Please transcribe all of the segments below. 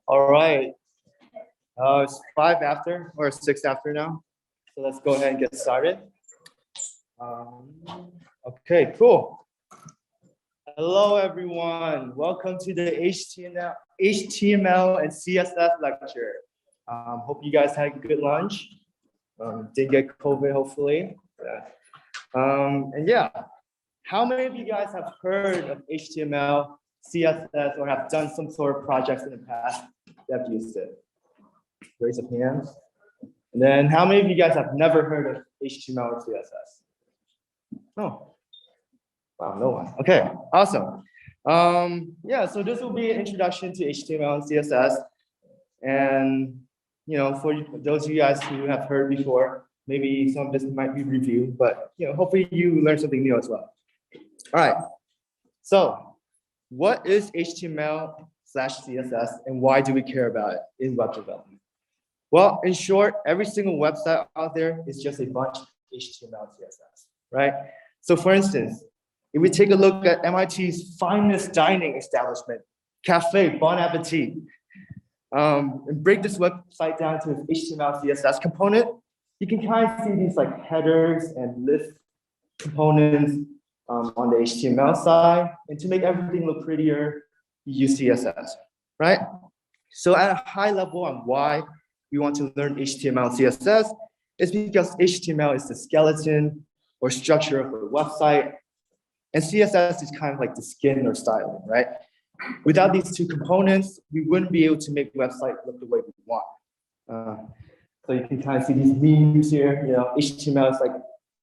All right. It's 5 after or 6 after now. So let's go ahead and get started. Okay, cool. Hello, everyone. Welcome to the HTML and CSS lecture. Hope you guys had a good lunch. Didn't get COVID, hopefully. And yeah, how many of you guys have heard of HTML, CSS, or have done some sort of projects in the past that have used it? Raise your hands. And then how many of you guys have never heard of HTML or CSS? No. Wow, no one. Okay, awesome. Yeah, so this will be an introduction to HTML and CSS. And for those of you guys who have heard before, maybe some of this might be reviewed, but hopefully you learn something new as well. All right. So what is HTML/CSS and why do we care about it in web development? Well, in short, every single website out there is just a bunch of HTML and CSS, right? So for instance, if we take a look at MIT's finest dining establishment, Cafe Bon Appetit, and break this website down to its HTML CSS component, you can kind of see these like headers and list components on the HTML side. And to make everything look prettier, you use CSS, right? So at a high level on why we want to learn HTML and CSS is because HTML is the skeleton or structure of a website, and CSS is kind of like the skin or styling, right? Without these two components, we wouldn't be able to make website look the way we want. So you can kind of see these memes here. HTML is like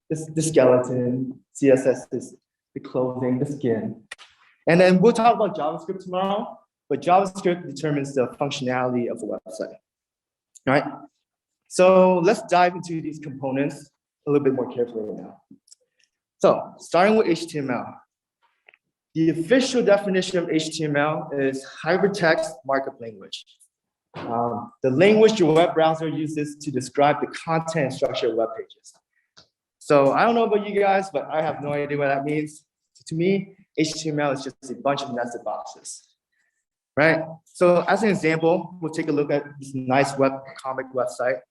the skeleton, CSS is the clothing, the skin. And then we'll talk about JavaScript tomorrow, but JavaScript determines the functionality of a website, right? So let's dive into these components a little bit more carefully now. So starting with HTML. The official definition of HTML is hypertext markup language. The language your web browser uses to describe the content and structure of web pages. So I don't know about you guys, but I have no idea what that means. To me, HTML is just a bunch of nested boxes, right? So as an example, we'll take a look at this nice web comic website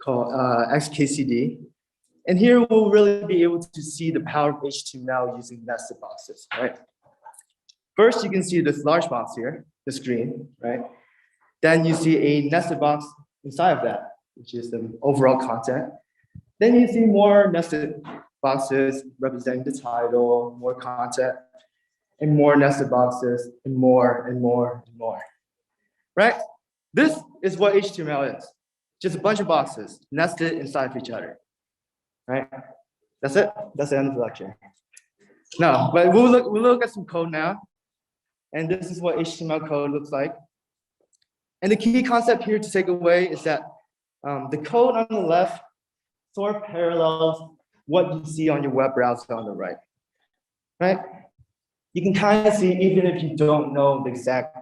called XKCD. And here we'll really be able to see the power of HTML using nested boxes, right? First, you can see this large box here, the screen, right? Then you see a nested box inside of that, which is the overall content. Then you see more nested boxes representing the title, more content, and more nested boxes, and more, and more, and more, right? This is what HTML is. Just a bunch of boxes nested inside of each other, right? That's it. That's the end of the lecture. No, but we'll look at some code now. And this is what HTML code looks like. And the key concept here to take away is that the code on the left sort of parallels what you see on your web browser on the right, right? You can kind of see, even if you don't know the exact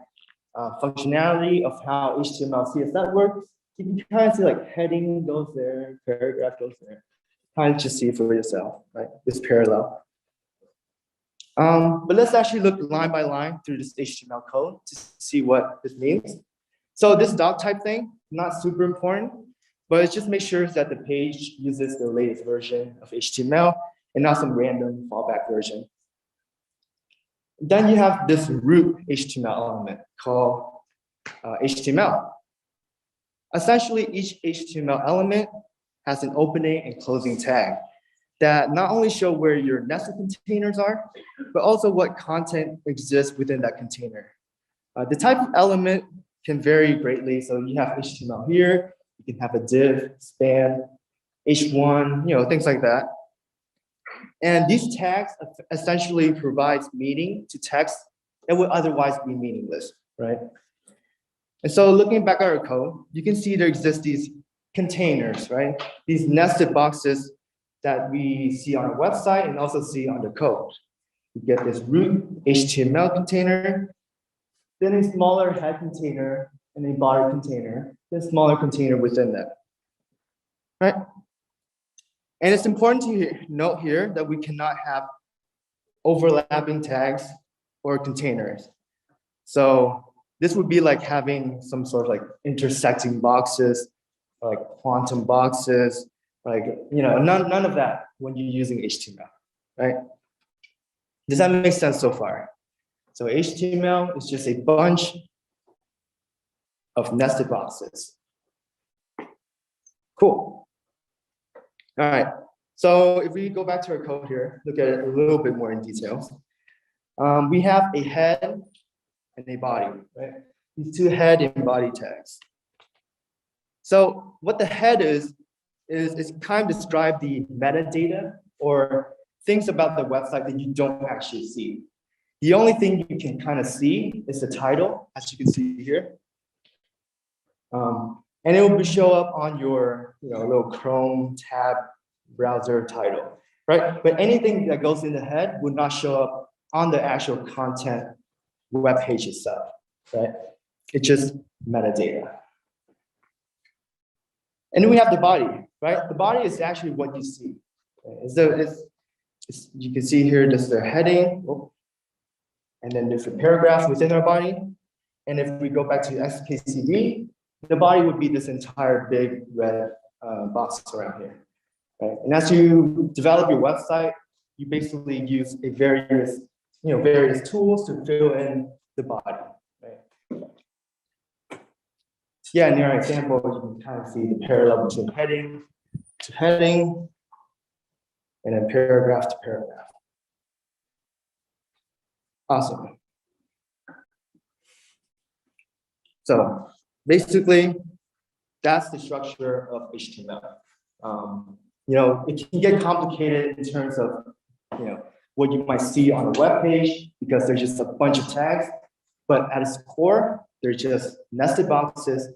functionality of how HTML CSS works, you can kind of see like heading goes there, paragraph goes there. Kind of just see it for yourself, right? It's parallel. But let's actually look line by line through this HTML code to see what this means. So this doc type thing, not super important, but it just makes sure that the page uses the latest version of HTML and not some random fallback version. Then you have this root HTML element called HTML. Essentially, each HTML element has an opening and closing tag that not only show where your nested containers are, but also what content exists within that container. The type of element can vary greatly. So you have HTML here, you can have a div, span, h1, things like that. And these tags essentially provides meaning to text that would otherwise be meaningless, right? And so looking back at our code, you can see there exist these containers, right? These nested boxes that we see on our website and also see on the code. You get this root HTML container, then a smaller head container and a body container, then a smaller container within that, right? And it's important to note here that we cannot have overlapping tags or containers. So This would be like having some sort of like intersecting boxes, like quantum boxes, like, none of that when you're using HTML, right? Does that make sense so far? So HTML is just a bunch of nested boxes. Cool. All right. So if we go back to our code here, look at it a little bit more in detail. We have a head and a body, right? These two head and body tags. So what the head is kind of describe the metadata or things about the website that you don't actually see. The only thing you can kind of see is the title, as you can see here. And it will show up on your little Chrome tab browser title, right? But anything that goes in the head would not show up on the actual content web page itself, right? It's just metadata. And then we have the body, right? The body is actually what you see. You can see here, there's the heading, and then there's a paragraph within our body. And if we go back to XKCD, the body would be this entire big red box around here. Right? And as you develop your website, you basically use various tools to fill in the body. Right? Yeah, in our example, you can kind of see the parallel between heading to heading, and then paragraph to paragraph. Awesome. So basically, that's the structure of HTML. It can get complicated in terms of what you might see on a web page because there's just a bunch of tags, but at its core, they're just nested boxes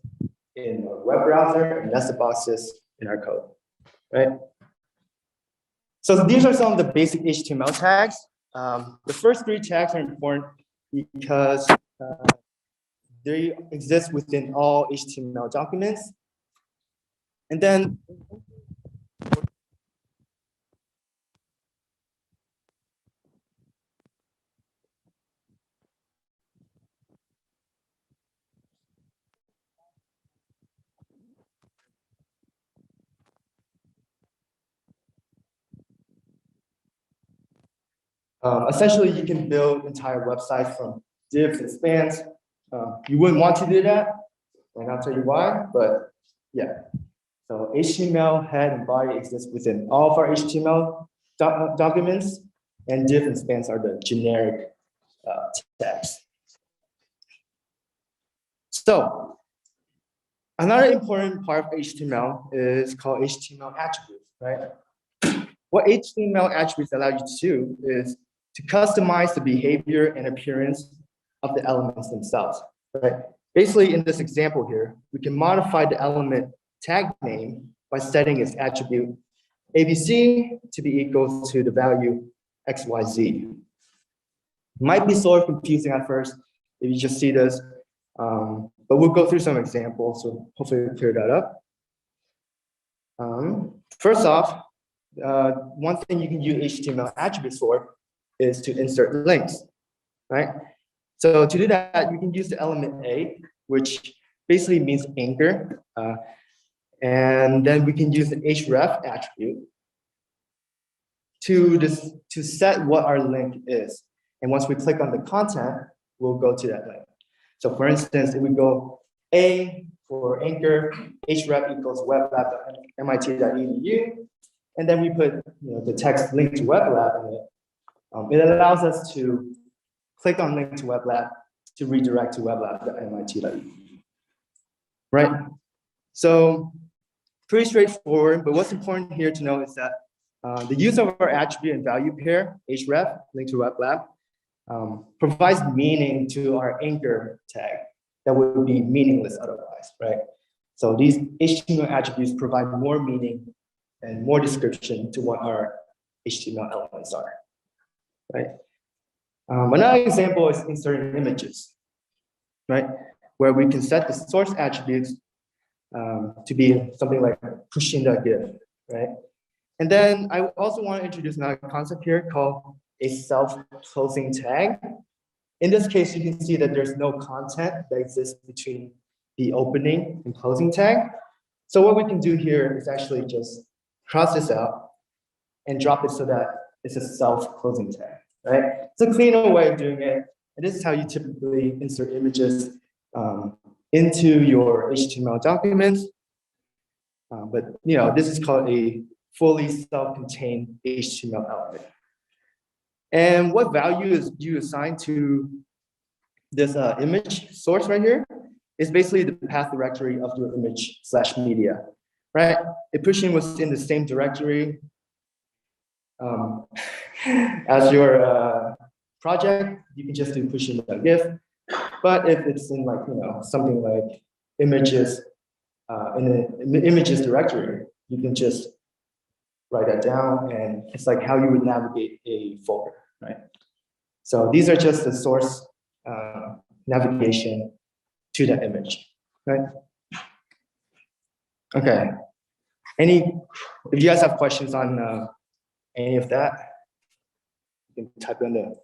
in a web browser and nested boxes in our code, right? So these are some of the basic HTML tags. The first three tags are important because they exist within all HTML documents. And then essentially, you can build entire websites from divs and spans. You wouldn't want to do that, and I'll tell you why, but yeah. So HTML head and body exist within all of our HTML documents, and div and spans are the generic tags. So another important part of HTML is called HTML attributes, right? What HTML attributes allow you to do is to customize the behavior and appearance of the elements themselves, right? Basically, in this example here, we can modify the element tag name by setting its attribute ABC to be equal to the value XYZ. Might be sort of confusing at first if you just see this, but we'll go through some examples, so hopefully we'll clear that up. First off, one thing you can use HTML attributes for is to insert links, right? So to do that, you can use the element A, which basically means anchor. And then we can use the href attribute to set what our link is. And once we click on the content, we'll go to that link. So for instance, if we go A for anchor, href equals weblab.mit.edu, and then we put the text link to weblab in it, it allows us to click on link to weblab to redirect to weblab.mit.edu. Right? So pretty straightforward, but what's important here to know is that the use of our attribute and value pair, href, link to weblab, provides meaning to our anchor tag that would be meaningless otherwise, right? So these HTML attributes provide more meaning and more description to what our HTML elements are, right? Another example is inserting images, right? Where we can set the source attributes to be something like pushing.gif, right? And then I also want to introduce another concept here called a self-closing tag. In this case, you can see that there's no content that exists between the opening and closing tag. So what we can do here is actually just cross this out and drop it so that it's a self-closing tag, right? It's a cleaner way of doing it. And this is how you typically insert images into your HTML documents. But this is called a fully self-contained HTML element. And what value do you assign to this image source right here? Is basically the path directory of your image / media, right? It pushing within the same directory as your project. You can just do pushing a GIF. But if it's in something like images in the images directory, you can just write that down, and it's like how you would navigate a folder, right? So these are just the source navigation to that image, right? Okay. If you guys have questions on any of that, you can type in the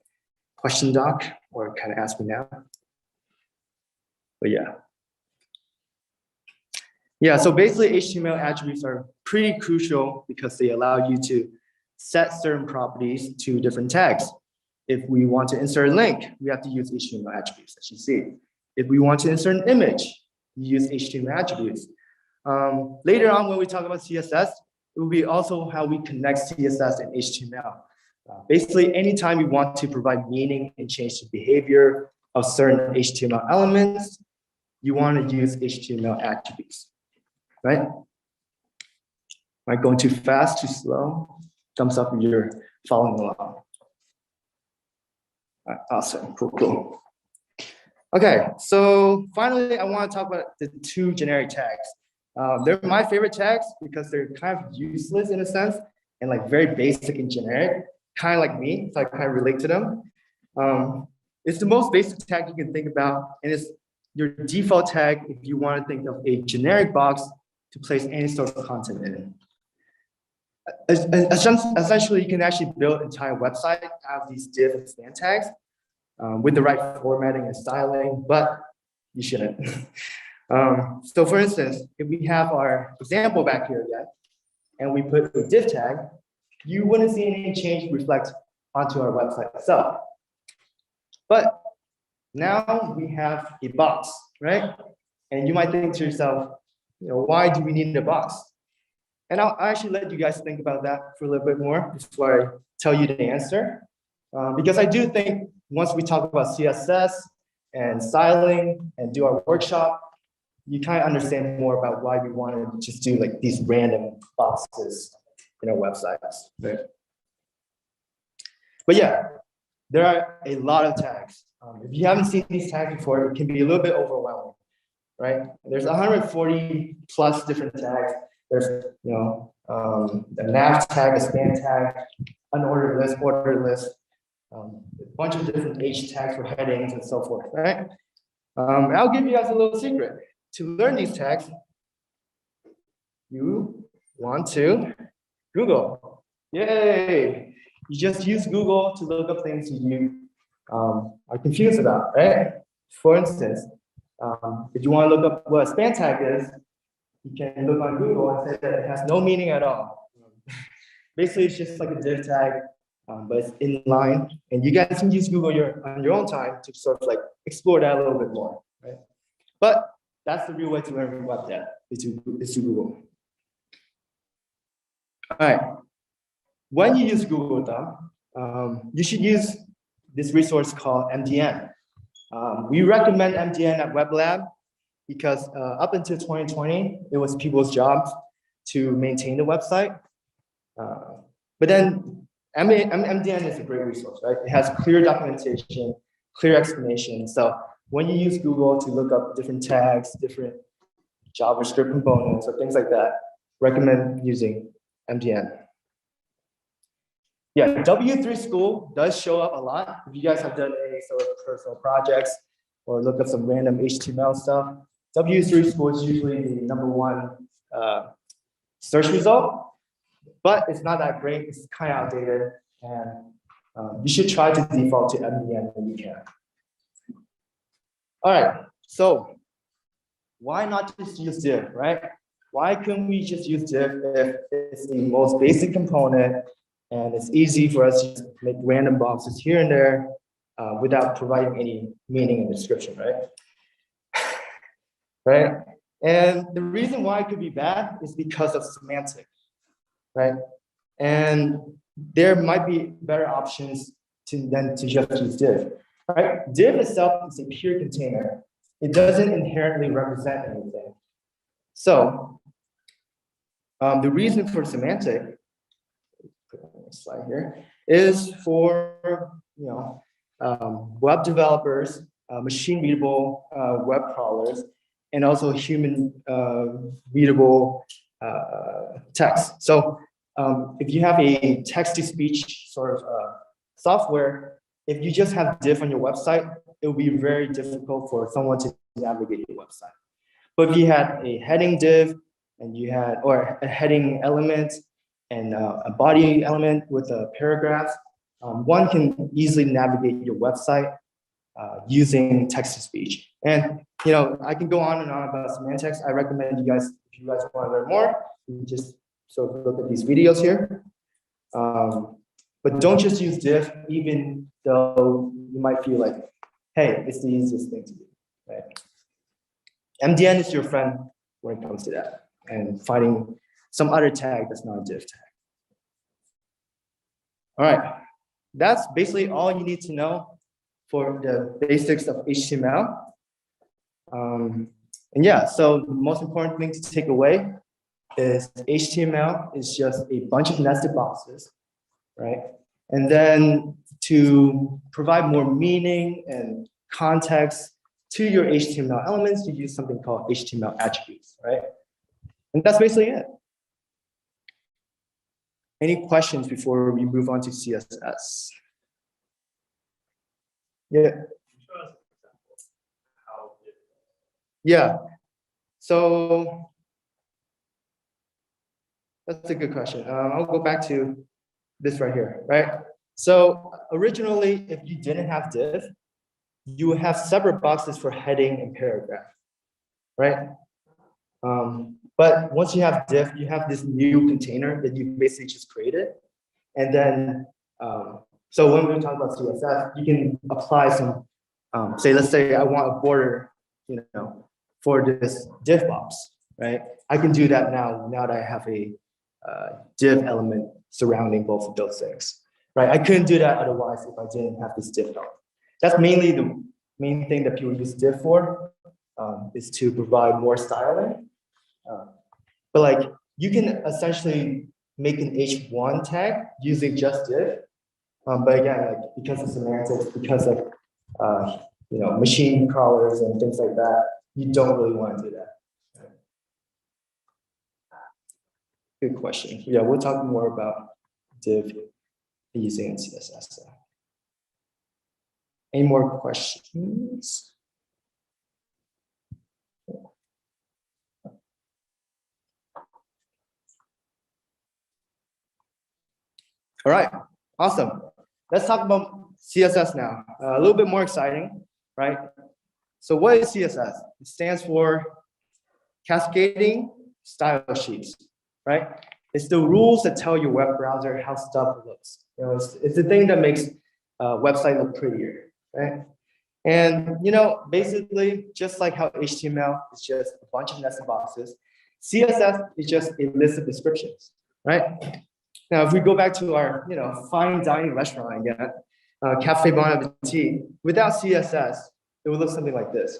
question doc or kind of ask me now. But yeah, so basically HTML attributes are pretty crucial because they allow you to set certain properties to different tags. If we want to insert a link, we have to use HTML attributes, as you see. If we want to insert an image, we use HTML attributes. Later on, when we talk about CSS, it will be also how we connect CSS and HTML. Basically, anytime we want to provide meaning and change the behavior of certain HTML elements, you want to use HTML attributes, right? Am I going too fast, too slow? Thumbs up if you're following along. All right, awesome, cool. Okay, so finally, I want to talk about the two generic tags. They're my favorite tags because they're kind of useless in a sense and like very basic and generic, kind of like me, so I kind of relate to them. It's the most basic tag you can think about, and it's your default tag if you want to think of a generic box to place any sort of content in. Essentially, you can actually build an entire website out of these div and span tags with the right formatting and styling, but you shouldn't. So for instance, if we have our example back here again, and we put a div tag, you wouldn't see any change reflect onto our website itself. But now we have a box, right? And you might think to yourself, why do we need a box? And I'll actually let you guys think about that for a little bit more before I tell you the answer. Because I do think once we talk about CSS and styling and do our workshop, you kind of understand more about why we want to just do like these random boxes in our websites. Right? But yeah, there are a lot of tags. If you haven't seen these tags before, it can be a little bit overwhelming, right? There's 140 plus different tags. There's a nav tag, a span tag, unordered list, ordered list, a bunch of different H tags for headings and so forth, right? I'll give you guys a little secret. To learn these tags, you want to Google. Yay! You just use Google to look up things you are confused about, right? For instance, if you want to look up what a span tag is, you can look on Google and say that it has no meaning at all. Basically, it's just like a div tag, but it's inline, and you guys can use Google on your own time to sort of like explore that a little bit more, right? But that's the real way to learn web dev, is to Google. All right. When you use Google, though, you should use this resource called MDN. We recommend MDN at Web Lab because up until 2020, it was people's jobs to maintain the website. But then MDN is a great resource, right? It has clear documentation, clear explanation. So when you use Google to look up different tags, different JavaScript components, or things like that, recommend using MDN. Yeah, W3 School does show up a lot. If you guys have done any sort of personal projects or look up some random HTML stuff, W3 School is usually the #1 search result, but it's not that great. It's kind of outdated, and you should try to default to MDN when you can. All right, so why not just use div, right? Why couldn't we just use div if it's the most basic component and it's easy for us to just make random boxes here and there without providing any meaning and description, right? Right? And the reason why it could be bad is because of semantics, right? And there might be better options than to just use div, right? Div itself is a pure container. It doesn't inherently represent anything. So the reason for semantic, put on this slide here, is for web developers, machine readable web crawlers, and also human readable text. So if you have a text-to-speech sort of software, if you just have div on your website, it will be very difficult for someone to navigate your website. But if you had a heading div and you had, or a heading element and a body element with a paragraph, one can easily navigate your website using text-to-speech. And I can go on and on about semantics. I recommend you guys, if you guys want to learn more, you can just sort of look at these videos here. But don't just use div, even though you might feel like, hey, it's the easiest thing to do, right? MDN is your friend when it comes to that, and finding some other tag that's not a div tag. All right, that's basically all you need to know for the basics of HTML. And yeah, so the most important thing to take away is HTML is just a bunch of nested boxes, right? And then to provide more meaning and context to your HTML elements, you use something called HTML attributes, right? And that's basically it. Any questions before we move on to CSS? Yeah. Yeah. So that's a good question. I'll go back to this right here, right? So originally, if you didn't have div, you would have separate boxes for heading and paragraph, right? But once you have div, you have this new container that you basically just created. And then, so when we're talking about CSS, you can apply some, let's say I want a border, for this div box, right? I can do that now that I have a div element surrounding both of those things, right? I couldn't do that otherwise if I didn't have this div element. That's mainly the main thing that people use div for, is to provide more styling. But like you can essentially make an H1 tag using just div. But again, like because of semantics, because of machine crawlers and things like that, you don't really want to do that. Good question. Yeah, we'll talk more about div using in CSS. Any more questions? All right, awesome. Let's talk about CSS now. A little bit more exciting, right? So what is CSS? It stands for Cascading Style Sheets, right? It's the rules that tell your web browser how stuff looks. It's the thing that makes a website look prettier, right? And basically, just like how HTML is just a bunch of nested boxes, CSS is just a list of descriptions, right? Now, if we go back to our fine dining restaurant again, Cafe Bon Appetit, without CSS, it would look something like this,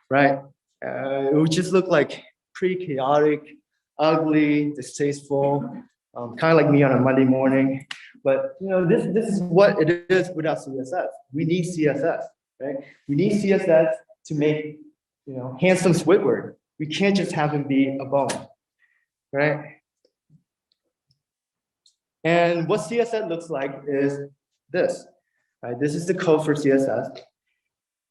right? It would just look like pretty chaotic, ugly, distasteful, kind of like me on a Monday morning. But this is what it is without CSS. We need CSS, right? We need CSS to make handsome Squidward. We can't just have him be a bone, right? And what CSS looks like is this, right? This is the code for CSS.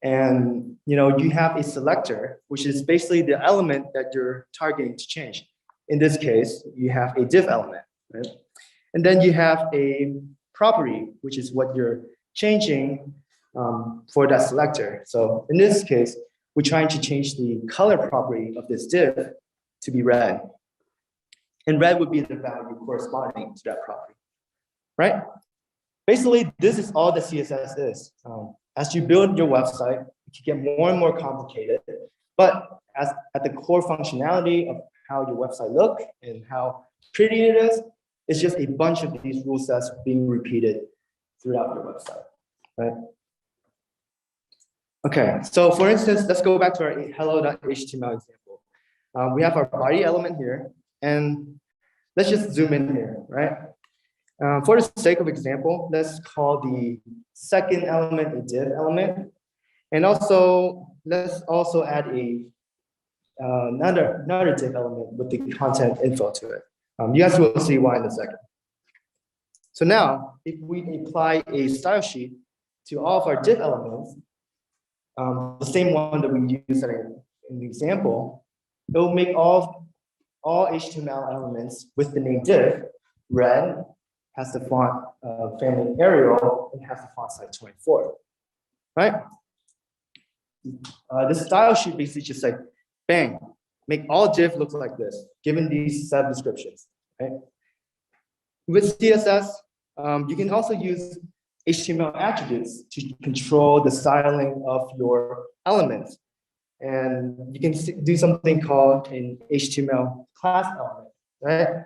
And you have a selector, which is basically the element that you're targeting to change. In this case, you have a div element, right? And then you have a property, which is what you're changing for that selector. So in this case, we're trying to change the color property of this div to be red. And red would be the value corresponding to that property, right? Basically, this is all the CSS is. As you build your website, it can get more and more complicated, but at the core functionality of how your website looks and how pretty it is, it's just a bunch of these rule sets being repeated throughout your website, right? Okay, so for instance, let's go back to our hello.html example. We have our body element here, and let's just zoom in here, right? For the sake of example, let's call the second element a div element. And also, let's also add another div element with the content info to it. You guys will see why in a second. So now, if we apply a style sheet to all of our div elements, the same one that we use in the example, it will make all HTML elements with the name div red, has the font family Arial, and has the font size 24, right? The style sheet basically just like, bang, make all div look like this, given these sub descriptions, right? With CSS, you can also use HTML attributes to control the styling of your elements. And you can do something called an HTML class element, right?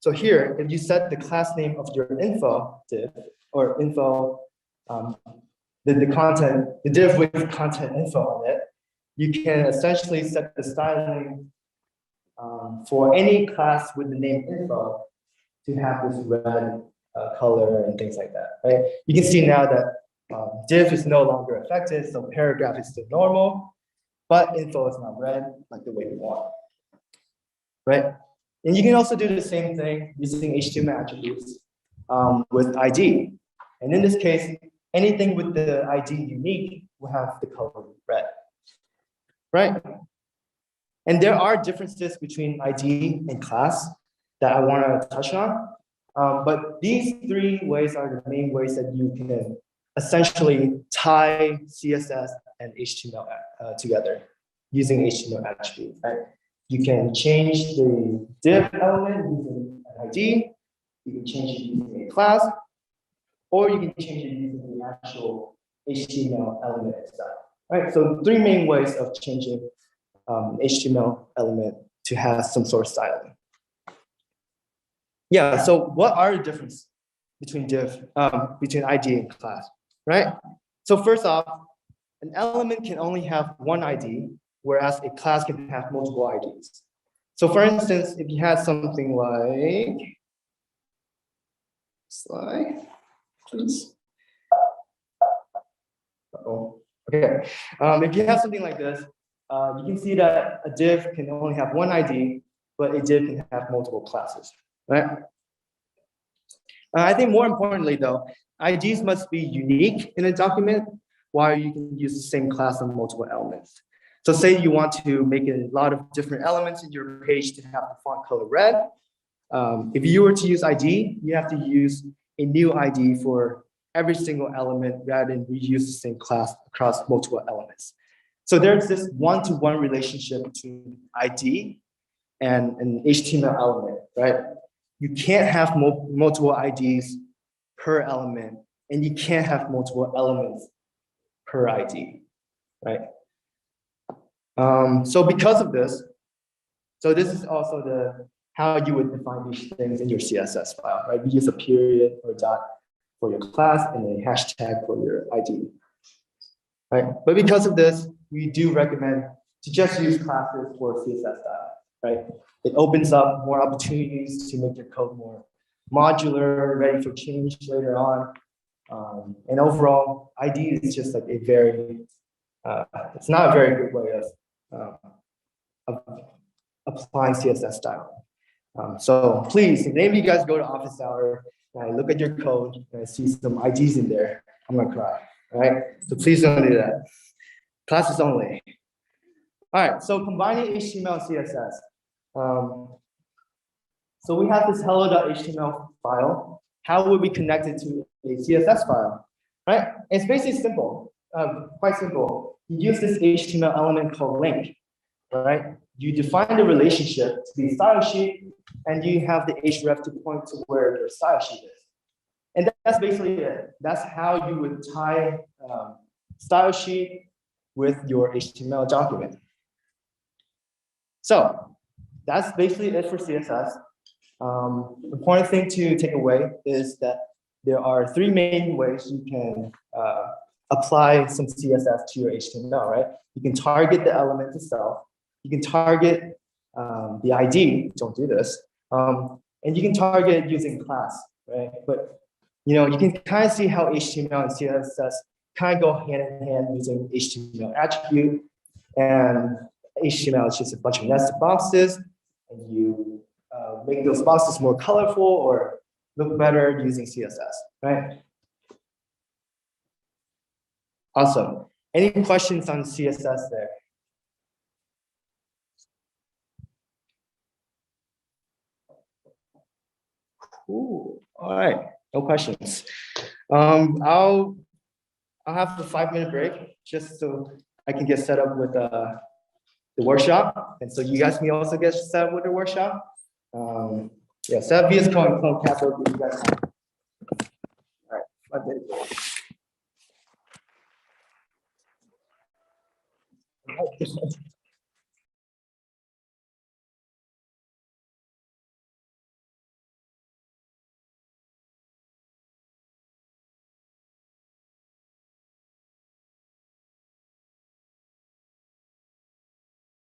So here, if you set the class name of your info div or info, the div with content info on it, you can essentially set the styling for any class with the name info to have this red color and things like that, right? You can see now that div is no longer affected, so paragraph is still normal, but info is not red like the way we want, right? And you can also do the same thing using HTML attributes with ID. And in this case, anything with the ID unique will have the color red, right? And there are differences between ID and class that I want to touch on. But these three ways are the main ways that you can essentially tie CSS and HTML together using HTML attributes, right? You can change the div element using an ID, you can change it using a class, or you can change it using the actual HTML element itself, right? So three main ways of changing HTML element to have some sort of styling. Yeah, so what are the differences between between ID and class, right? So first off, an element can only have one ID, whereas a class can have multiple IDs. So for instance, if you had something like, slide, please. Uh-oh. Okay, if you have something like this, you can see that a div can only have one ID, but a div can have multiple classes, right? I think more importantly though, IDs must be unique in a document while you can use the same class on multiple elements. So say you want to make a lot of different elements in your page to have the font color red. If you were to use ID, you have to use a new ID for every single element rather than reuse the same class across multiple elements. So there's this one-to-one relationship between ID and an HTML element, right? You can't have multiple IDs per element, and you can't have multiple elements per ID, right? So because of this, so this is also how you would define these things in your CSS file, right? You use a period or a dot for your class and a hashtag for your ID, right? But because of this, we do recommend to just use classes for CSS style, right? It opens up more opportunities to make your code more modular, ready for change later on. And overall, ID is just like a very, it's not a very good way of applying CSS style. So please, if any of you guys go to office hour and I look at your code and I see some IDs in there, I'm gonna cry, all right? So please don't do that. Classes only. All right, so combining HTML and CSS. So we have this hello.html file. How would we connect it to a CSS file, right? It's basically simple, quite simple. you use this HTML element called link, right? You define the relationship to the style sheet, and you have the href to point to where your style sheet is. And that's basically it. That's how you would tie style sheet with your HTML document. So that's basically it for CSS. Important thing to take away is that there are three main ways you can apply some CSS to your HTML, right? You can target the element itself. You can target the ID, don't do this. And you can target using class, right? But you can kind of see how HTML and CSS kind of go hand in hand using HTML attribute. And HTML is just a bunch of nested boxes, and you make those boxes more colorful or look better using CSS, right? Awesome. Any questions on CSS there? Cool. All right. No questions. I'll have a 5-minute break just so I can get set up with the workshop, and so you guys can also get set up with the workshop. Yeah, set up via Chrome Capital. You guys. All right. 5-minute break.